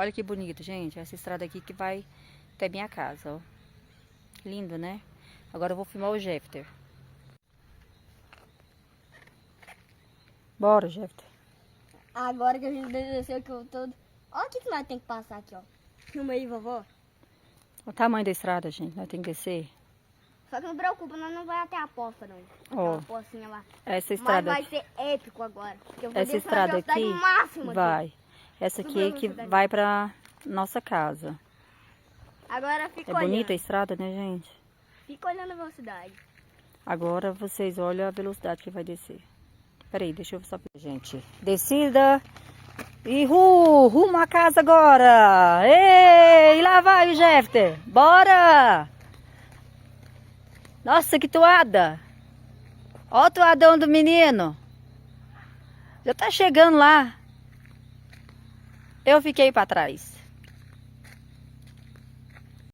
Olha que bonito, gente. Essa estrada aqui que vai até minha casa, ó. Lindo, né? Agora eu vou filmar o Jefter. Bora, Jefter. Agora que a gente desceu que eu todo. Olha o que nós tem que passar aqui, ó. Filma aí, vovó. O tamanho da estrada, gente. Nós temos que descer. Só que não preocupa, nós não vai até a poça, não. Ó. Aquela pocinha lá. Essa Mas estrada vai aqui. ser épico agora. Porque eu vou Essa descer na estrada velocidade aqui máxima vai. Essa aqui é que vai pra nossa casa. Agora fica É olhando. bonita a estrada, né, gente? Fica olhando a velocidade. Agora vocês olham a velocidade que vai descer. Peraí, deixa eu só... Gente, descida. E rumo à casa agora. Ei, lá vai o Jefter. Bora. Nossa, que toada. Ó o toadão do menino. Já tá chegando lá. Eu fiquei pra trás.